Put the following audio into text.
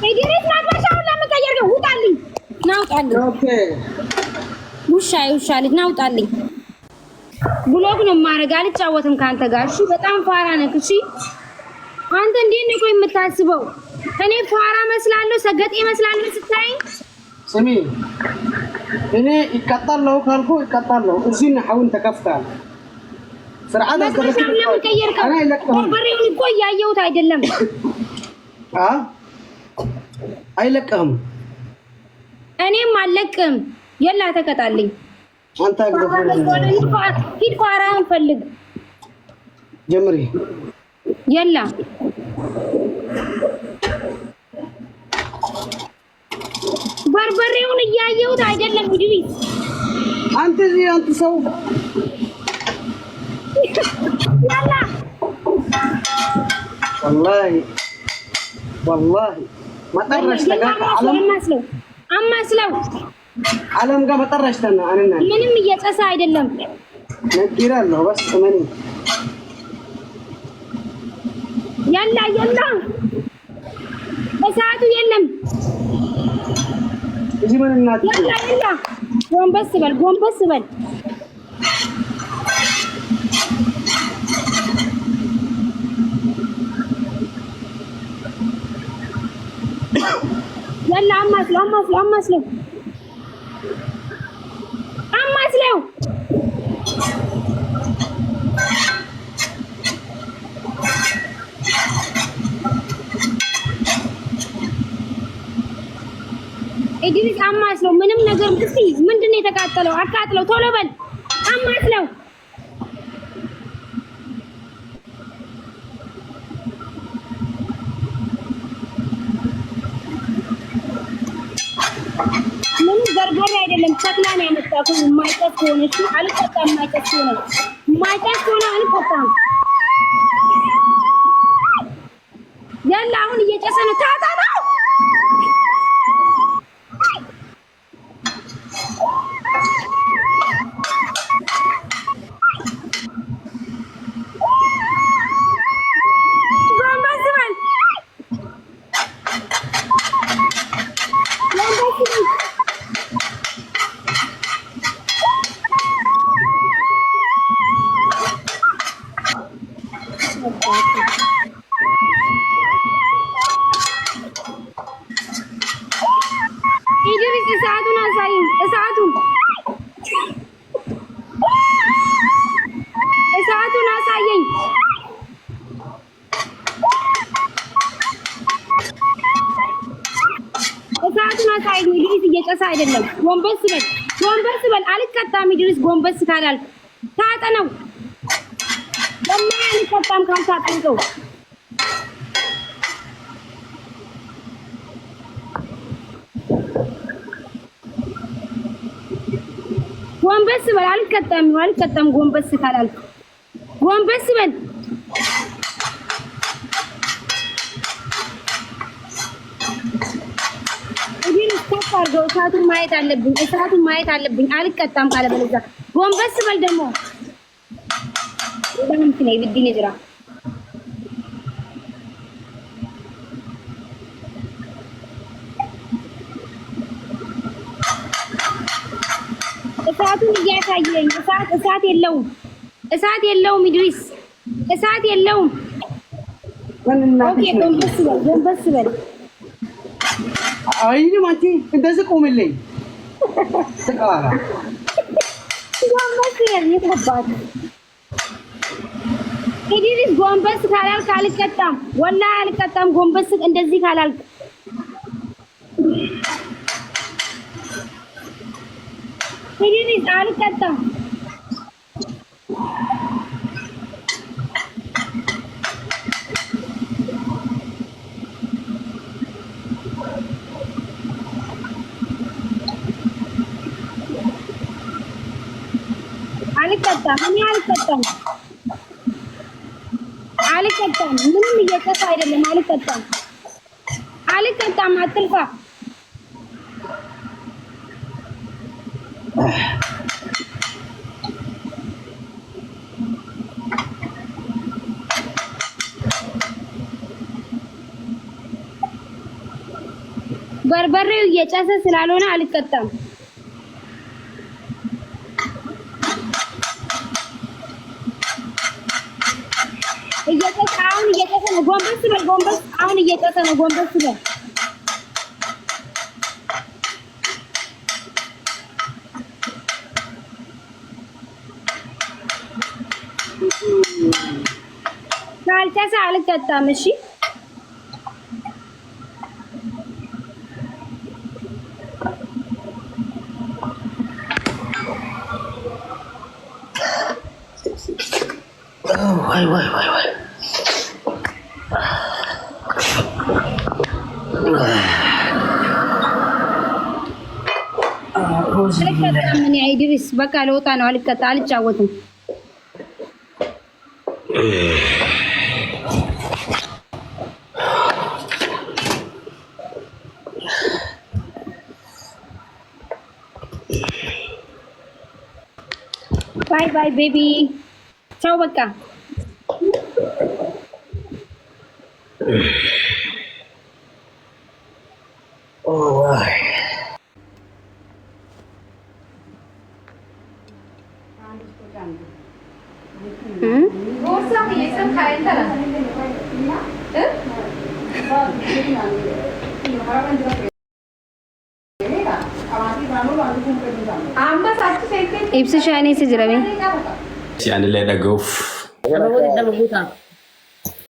ኢዲሪስ ማጥበሻውን ለመቀየር ነው። ውጣልኝ፣ ናውጣልኝ። ኦኬ ውሻ ልጅ ናውጣልኝ። ብሎግ ነው ማረጋ። አልጫወትም ካንተ ጋር። እሺ በጣም ፋራ ነህ። እሺ አንተ እንዴት ነው የምታስበው? እኔ ፋራ መስላለሁ? ሰገጤ መስላለሁ ስታይ? ስሚ እኔ ይቀጣለው ካልኩ ይቀጣለው። እዚህ ነው ሐውን ተከፍታል። ስርዓት አስደረክ። እኔ በርበሬውን እኮ ያየሁት አይደለም። አይለቅህም። እኔም አልለቅም። የላ ተቀጣልኝ። አንተ ሂድ ፋራህን ፈልግ። ጀምሪ። የላ በርበሬውን እያየሁት አይደለም። ኢድሪስ አንተ ሰው ያላ والله ما طرشت አማስለው ዓለም ጋር መጠራሽተና አንና ምንም እየጨሰ አይደለም። ነግሬያለሁ። በስ ምን ያላ በሰዓቱ የለም። እዚህ ምን እናት ያላ ጎንበስ በል ያላ አማስለው ኢድሪስ አማስለው። ምንም ነገር እስቲ ምንድነው የተቃጠለው? አቃጥለው ቶሎ በል አማስለው። ምንም በርበሬ አይደለም፣ ሸክላ ነው ያመጣኩ። የማይጨስ ከሆነ እሺ አልቀጣም። የማይጨስ ከሆነ አልቀጣም። ያላ አሁን እየጨሰ ነው። ታታ ነው ኢድሪስ እሳቱን አሳይኝ። እሳቱን አሳየኝ። እሳቱን አሳየኝ። ኢድሪስ እየጨሰ አይደለም። ጎንበስ በል አልቀጣም። ኢድሪስ ጎንበስ ካላልክ ታጠነው። ለምን አልቀጣም ካልታጠንከው? ጎንበስ በል አልቀጣም። ጎንበስ ካላልክ ጎንበስ በል። ኢድሪስ ከፍ አድርገው። እሳቱን ማየት አለብኝ። አልቀጣም ካለ በለዚያ ጎንበስ በል ደግሞ ለምን ትነይ ብድኝ ጅራ እሳቱን እያሳየኝ። እሳት የለውም ኢድሪስ፣ እሳት የለውም። ኦኬ ጎንበስ በል። አይኒ ማቲ እንደዚህ ቆምልኝ። ተቃራ ጎንበስ በል። ይተባት ኢድሪስ ጎንበስ ካላልክ አልቀጣም። ወላሂ አልቀጣም። ጎንበስ እንደዚህ ካላልክ ኢድሪስ አልቀጣም። አልቀጣም። ምንም እየጨሰ አይደለም። አልቀጣም። አትልፋ። በርበሬው እየጨሰ ስላልሆነ አልቀጣም። እየጨሰ ነው። ጎንበስ በል ጎንበስ። አሁን እየጨሰ ነው። ጎንበስ በል። ካልጨሰ አልቀጣም። እሺ ዋይ ምን ኢድሪስ በቃ ለወጣ ነው። አልጫወትም። ባይ ባይ ቤቢ ቻው በቃ Ibsishaa ni si jirame. Si ani le dagoof.